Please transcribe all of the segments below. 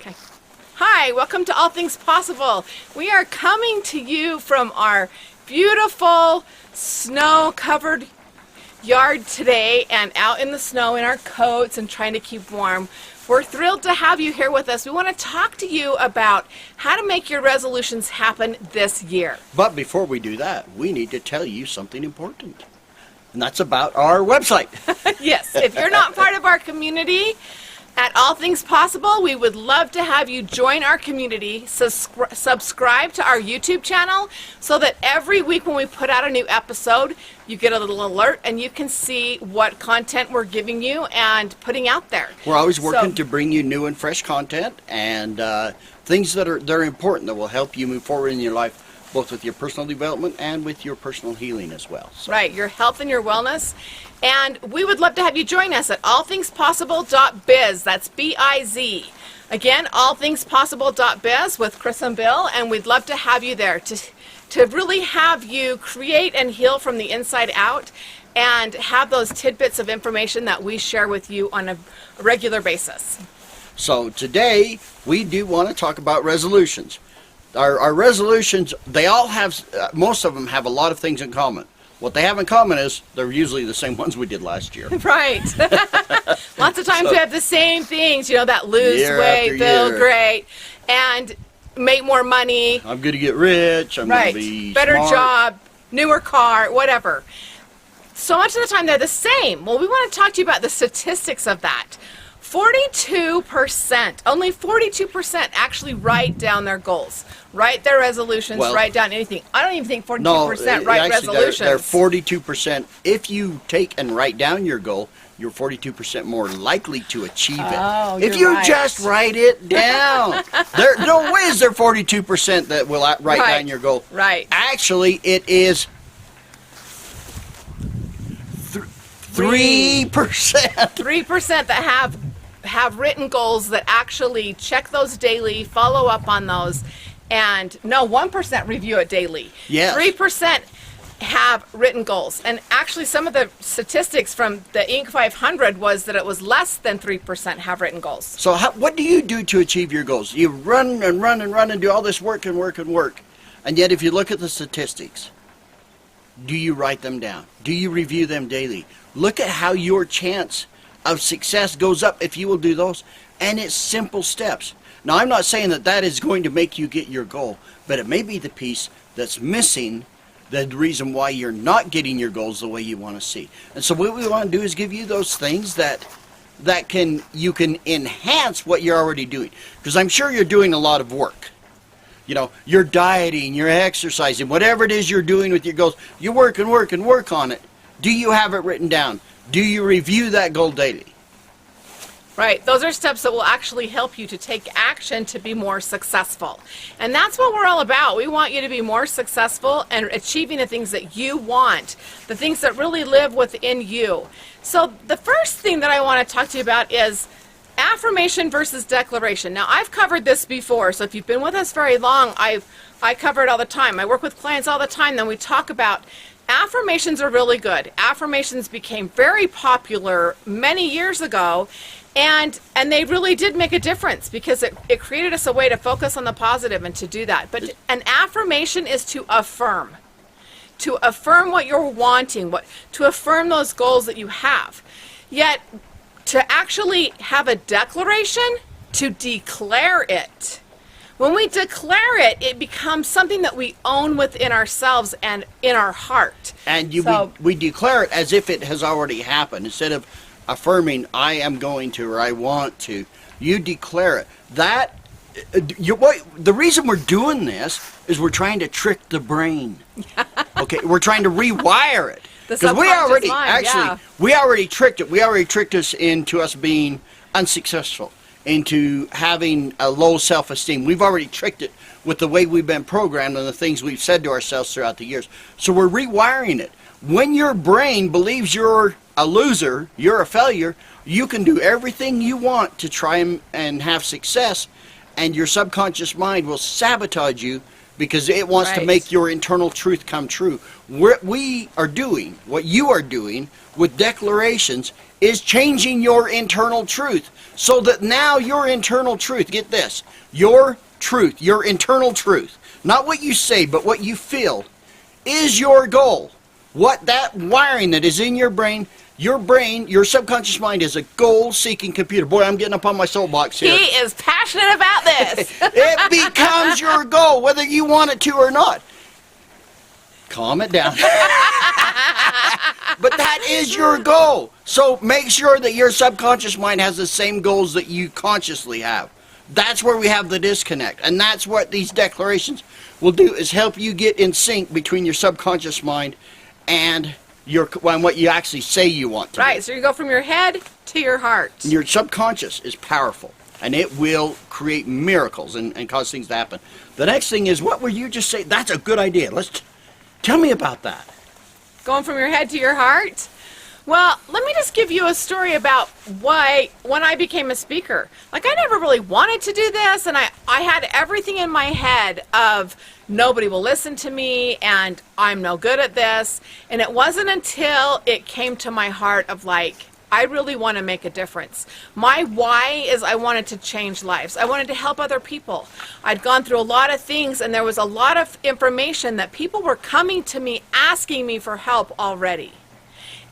Okay. Hi, welcome to All Things Possible. We are coming to you from our beautiful snow-covered yard today and out in the snow in our coats and trying to keep warm. We're thrilled to have you here with us. We want to talk to you about how to make your resolutions happen this year. But before we do that, we need to tell you something important. And that's about our website. Yes, if you're not part of our community at All Things Possible, we would love to have you join our community, subscribe to our YouTube channel so that every week when we put out a new episode, you get a little alert and you can see what content we're giving you and putting out there. We're always working to bring you new and fresh content and things that are important that will help you move forward in your life, both with your personal development and with your personal healing as well. So. Right, your health and your wellness. And we would love to have you join us at allthingspossible.biz. That's B-I-Z. Again, allthingspossible.biz with Kris and Bill, and we'd love to have you there to really have you create and heal from the inside out and have those tidbits of information that we share with you on a regular basis. So today, we do want to talk about resolutions. Our resolutions, they all have, most of them have a lot of things in common. What they have in common is they're usually the same ones we did last year. Right. Lots of times we have the same things, you know, that lose weight, feel great, and make more money. I'm going to get rich. I'm going to be better smart. job, newer car, whatever. So much of the time they're the same. Well, we want to talk to you about the statistics of that. 42%, only 42% actually write down their goals, write their resolutions, write down anything. I don't even think 42% write resolutions. They're 42%. If you take and write down your goal, you're 42% more likely to achieve it. Oh, if you just write it down. No way is there 42% that will write down your goal. Right. Actually, it is 3%. 3% that have written goals that actually check those daily, follow up on those, and no, 1% review it daily. Yes. 3% have written goals. And actually some of the statistics from the Inc. 500 was that it was less than 3% have written goals. So what do you do to achieve your goals? You run and run and run and do all this work and work and work. And yet if you look at the statistics, do you write them down? Do you review them daily? Look at how your chance of success goes up if you will do those. And it's simple steps. Now, I'm not saying that is going to make you get your goal, but it may be the piece that's missing, the reason why you're not getting your goals the way you want to see. And so what we want to do is give you those things that you can enhance what you're already doing. Because I'm sure you're doing a lot of work. You know, you're dieting, you're exercising, whatever it is you're doing with your goals, you work and work and work on it. Do you have it written down? Do you review that goal daily? Right. Those are steps that will actually help you to take action to be more successful. And that's what we're all about. We want you to be more successful and achieving the things that you want, the things that really live within you. So the first thing that I want to talk to you about is affirmation versus declaration. Now, I've covered this before, so if you've been with us very long, I cover it all the time. I work with clients all the time, then we talk about affirmations are really good. Affirmations became very popular many years ago, and they really did make a difference because it created us a way to focus on the positive and to do that. But an affirmation is to affirm what you're wanting, to affirm those goals that you have. Yet, to actually have a declaration, to declare it. When we declare it, it becomes something that we own within ourselves and in our heart. And we declare it as if it has already happened. Instead of affirming, I am going to or I want to, you declare it. The reason we're doing this is we're trying to trick the brain. Okay, we're trying to rewire it. Because we already tricked it. We already tricked us into us being unsuccessful, into having a low self-esteem. We've already tricked it with the way we've been programmed and the things we've said to ourselves throughout the years. So we're rewiring it. When your brain believes you're a loser, you're a failure, you can do everything you want to try and have success, and your subconscious mind will sabotage you because it wants to Right. make your internal truth come true. What we are doing, what you are doing with declarations, is changing your internal truth so that now your internal truth, get this, your truth, your internal truth, not what you say, but what you feel, is your goal. What that wiring that is in your brain, your subconscious mind is a goal-seeking computer. Boy, I'm getting up on my soapbox here. He is passionate about this. It becomes your goal, whether you want it to or not. Calm it down. But that is your goal. So make sure that your subconscious mind has the same goals that you consciously have. That's where we have the disconnect. And that's what these declarations will do, is help you get in sync between your subconscious mind and what you actually say you want to Right, do. so you go from your head to your heart. Your subconscious is powerful, and it will create miracles and cause things to happen. The next thing is, what were you just saying? That's a good idea. Tell me about that. Going from your head to your heart? Well, let me just give you a story about why, when I became a speaker. Like, I never really wanted to do this, and I had everything in my head of nobody will listen to me, and I'm no good at this. And it wasn't until it came to my heart of, like, I really want to make a difference. My why is I wanted to change lives. I wanted to help other people. I'd gone through a lot of things, and there was a lot of information that people were coming to me asking me for help already.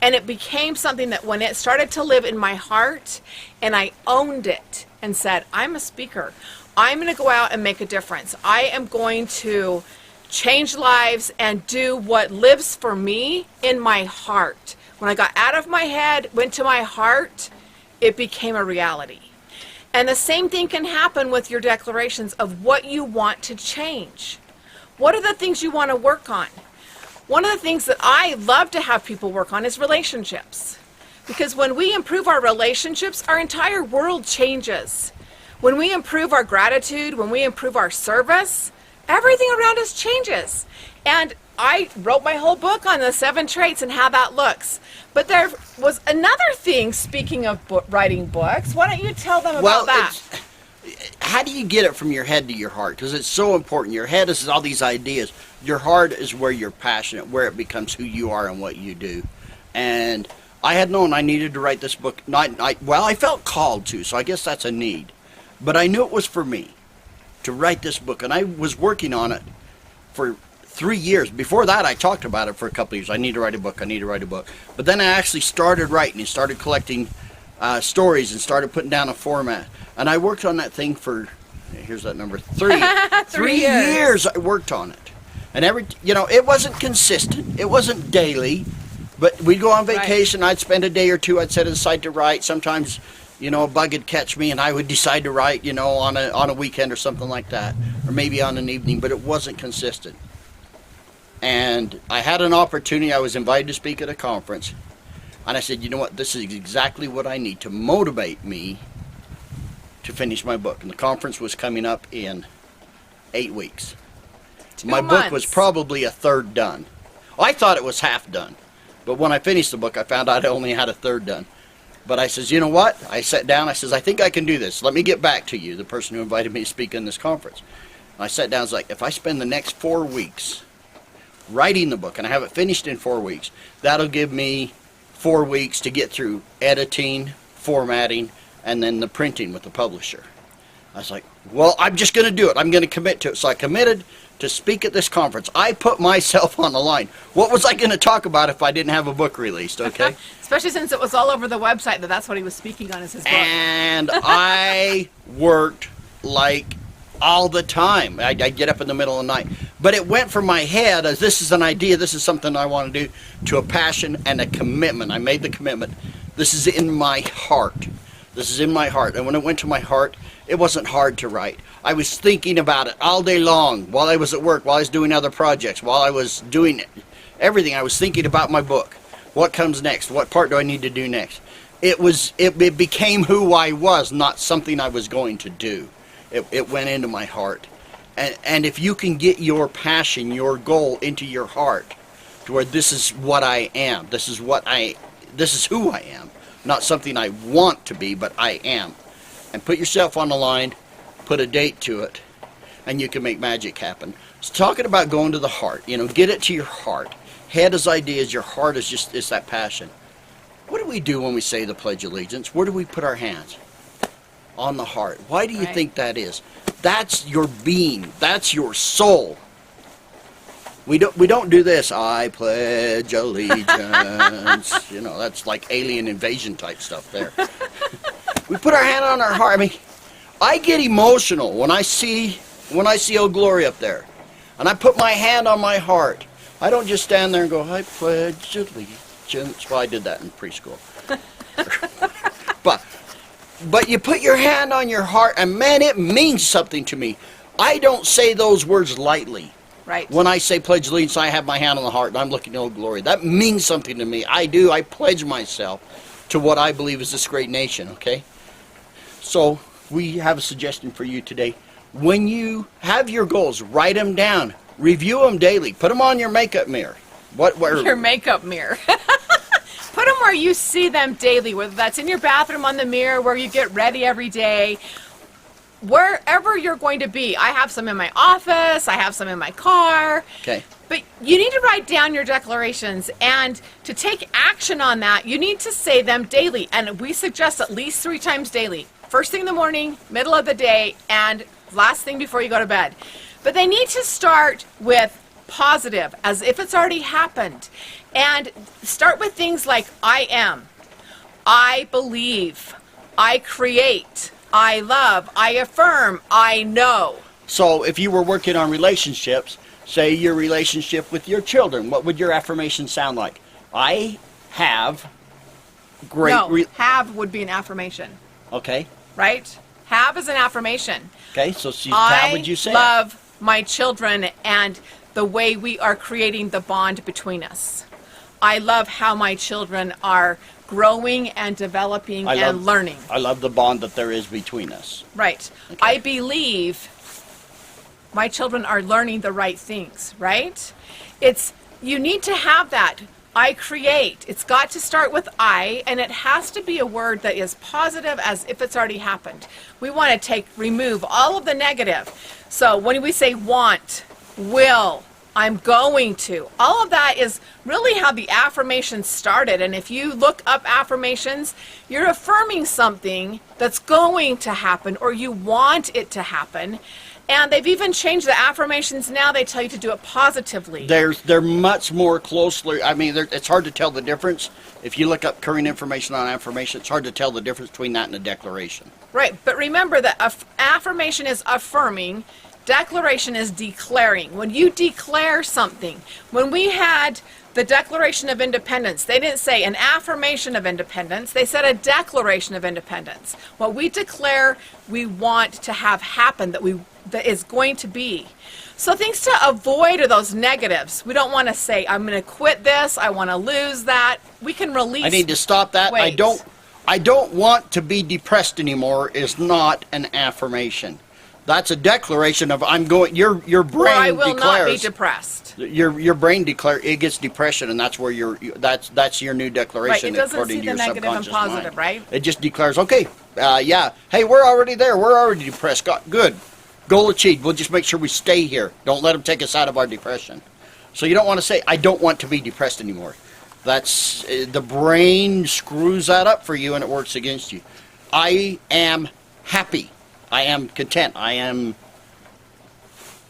And it became something that when it started to live in my heart, and I owned it and said, I'm a speaker. I'm going to go out and make a difference. I am going to change lives and do what lives for me in my heart. When I got out of my head, went to my heart, it became a reality. And the same thing can happen with your declarations of what you want to change. What are the things you want to work on? One of the things that I love to have people work on is relationships. Because when we improve our relationships, our entire world changes. When we improve our gratitude, when we improve our service, everything around us changes. And I wrote my whole book on the 7 traits and how that looks. But there was another thing, speaking of writing books. Why don't you tell them about that? How do you get it from your head to your heart? Because it's so important. Your head is all these ideas. Your heart is where you're passionate, where it becomes who you are and what you do. And I had known I needed to write this book. I felt called to, so I guess that's a need. But I knew it was for me to write this book. And I was working on it for 3 years. Before that, I talked about it for a couple of years. I need to write a book. I need to write a book. But then I actually started writing and started collecting stories and started putting down a format. And I worked on that thing for, here's that number, 3 3 years. years I worked on it. And it wasn't consistent. It wasn't daily. But we'd go on vacation. I'd spend a day or two. I'd set it aside to write. Sometimes, a bug would catch me and I would decide to write, on a weekend or something like that. Or maybe on an evening. But it wasn't consistent. And I had an opportunity. I was invited to speak at a conference. And I said, you know what? This is exactly what I need to motivate me to finish my book. And the conference was coming up in 8 weeks. 2 My months. book was probably a third done. I thought it was half done. But when I finished the book, I found out I only had a third done. But I says, you know what? I sat down. I says, I think I can do this. Let me get back to you, the person who invited me to speak in this conference. And I sat down. I was like, if I spend the next 4 weeks writing the book, and I have it finished in 4 weeks, that'll give me 4 weeks to get through editing, formatting, and then the printing with the publisher. I was like, well, I'm just going to do it. I'm going to commit to it. So I committed to speak at this conference. I put myself on the line. What was I going to talk about if I didn't have a book released, okay? Especially since it was all over the website that's what he was speaking on as his book. And I worked like all the time. I'd get up in the middle of the night. But it went from my head as this is an idea, this is something I want to do, to a passion and a commitment. I made the commitment. This is in my heart. This is in my heart. And when it went to my heart, it wasn't hard to write. I was thinking about it all day long while I was at work, while I was doing other projects, while I was doing everything. I was thinking about my book. What comes next? What part do I need to do next? It became who I was, not something I was going to do. It went into my heart. And if you can get your passion, your goal into your heart, to where this is what I am, this is who I am, not something I want to be, but I am. And put yourself on the line, put a date to it, and you can make magic happen. It's talking about going to the heart. Get it to your heart. Head is ideas. Your heart is that passion. What do we do when we say the Pledge of Allegiance? Where do we put our hands? On the heart. Why do you think that is? That's your being. That's your soul. We don't do this. I pledge allegiance. That's like alien invasion type stuff there. We put our hand on our heart. I get emotional when I see Old Glory up there, and I put my hand on my heart. I don't just stand there and go, I pledge allegiance. Well, I did that in preschool. But you put your hand on your heart, and man, it means something to me. I don't say those words lightly. Right. When I say pledge allegiance, I have my hand on the heart, and I'm looking at Old Glory. That means something to me. I do. I pledge myself to what I believe is this great nation, okay? So we have a suggestion for you today. When you have your goals, write them down. Review them daily. Put them on your makeup mirror. Your makeup mirror. Put them where you see them daily, whether that's in your bathroom, on the mirror, where you get ready every day, wherever you're going to be. I have some in my office. I have some in my car. Okay. But you need to write down your declarations, and to take action on that, you need to say them daily. And we suggest at least 3 times daily. First thing in the morning, middle of the day, and last thing before you go to bed. But they need to start with positive, as if it's already happened. And start with things like I am, I believe, I create, I love, I affirm, I know. So if you were working on relationships, say your relationship with your children, what would your affirmation sound like? I have great... No, have would be an affirmation. Okay. Right? Have is an affirmation. Okay, so how would you say I love my children and the way we are creating the bond between us. I love how my children are growing and developing and learning. I love the bond that there is between us. Right. Okay. I believe my children are learning the right things, right? You need to have that. I create. It's got to start with I, and it has to be a word that is positive, as if it's already happened. We want to remove all of the negative. So when we say want, will, I'm going to, all of that is really how the affirmations started. And if you look up affirmations, you're affirming something that's going to happen, or you want it to happen. And they've even changed the affirmations now. They tell you to do it positively. They're much more closely, it's hard to tell the difference. If you look up current information on affirmation, it's hard to tell the difference between that and a declaration. Right, but remember that affirmation is affirming, declaration is declaring. When you declare something, when we had the Declaration of Independence, they didn't say an affirmation of independence, they said a declaration of independence. What we declare we want to have happen, that is going to be. So things to avoid are those negatives. We don't want to say, I'm going to quit this, I want to lose that. We can release. I need to stop that. weight. I don't want to be depressed anymore is not an affirmation. That's a declaration of I'm going. Your brain or I will declares, not be depressed. Your brain declares it gets depression, and that's where that's your new declaration. Right. It doesn't according see to the your negative and subconscious positive, mind. right? It just declares, okay, yeah, hey, we're already there. We're already depressed. Good, goal achieved. We'll just make sure we stay here. Don't let them take us out of our depression. So you don't want to say I don't want to be depressed anymore. That's the brain screws that up for you, and it works against you. I am happy. I am content.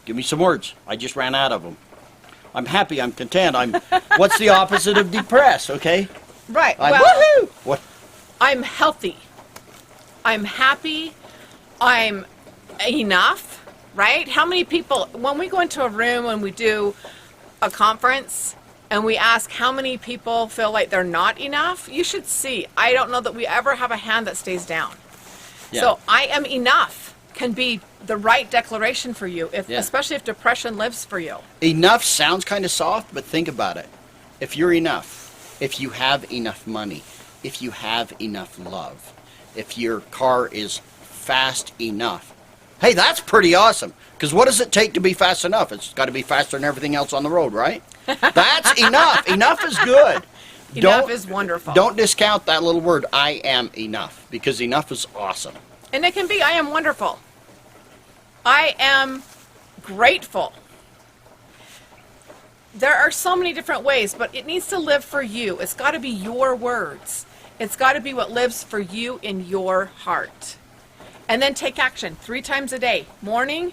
Give me some words. I just ran out of them. I'm happy. I'm content. What's the opposite of depressed, okay? Right. Woohoo! What? I'm healthy. I'm happy. I'm enough, right? How many people, when we go into a room and we do a conference and we ask how many people feel like they're not enough, you should see. I don't know that we ever have a hand that stays down. Yeah. So I am enough can be the right declaration for you, especially if depression lives for you. Enough sounds kind of soft, but think about it. If you're enough, if you have enough money, if you have enough love, if your car is fast enough, hey, that's pretty awesome. Because what does it take to be fast enough? It's got to be faster than everything else on the road, right? That's enough. Enough is good. Enough is wonderful. Don't discount that little word, I am enough, because enough is awesome. And it can be, I am wonderful. I am grateful. There are so many different ways, but it needs to live for you. It's got to be your words. It's got to be what lives for you in your heart. And then take action 3 times a day, morning,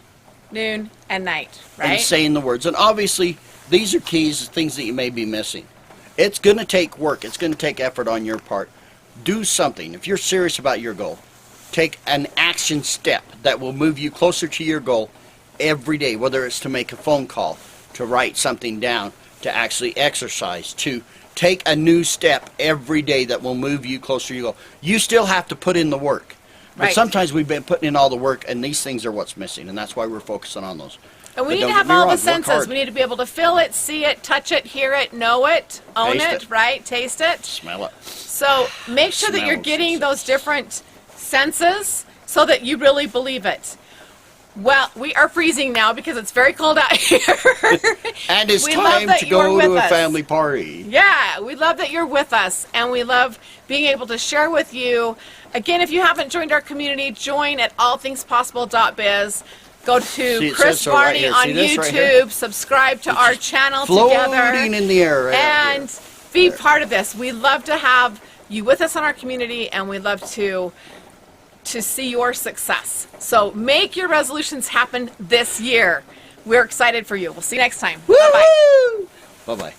noon, and night, right? And saying the words. And obviously, these are keys, things that you may be missing. It's going to take work. It's going to take effort on your part. Do something. If you're serious about your goal, take an action step that will move you closer to your goal every day, whether it's to make a phone call, to write something down, to actually exercise, to take a new step every day that will move you closer to your goal. You still have to put in the work. But Right. sometimes we've been putting in all the work, and these things are what's missing, and that's why we're focusing on those. And we But need don't to get have me all wrong, the work senses. hard. We need to be able to feel it, see it, touch it, hear it, know it, own Taste it. right? Taste it. Smell it. So make sure that you're Smells. getting those different senses so that you really believe it. Well, we are freezing now because it's very cold out here. And it's We love time that to you're go with to a us. family party. Yeah, we love that you're with us, and we love being able to share with you. Again, if you haven't joined our community, join at allthingspossible.biz. Go to See, it Kris says so right Barney here. on See this YouTube. right here? Subscribe to our channel Floating together. in the air. Right out And there. be part of this. We love to have you with us in our community, and we love to see your success. So make your resolutions happen this year. We're excited for you. We'll see you next time. Bye-bye. Bye-bye.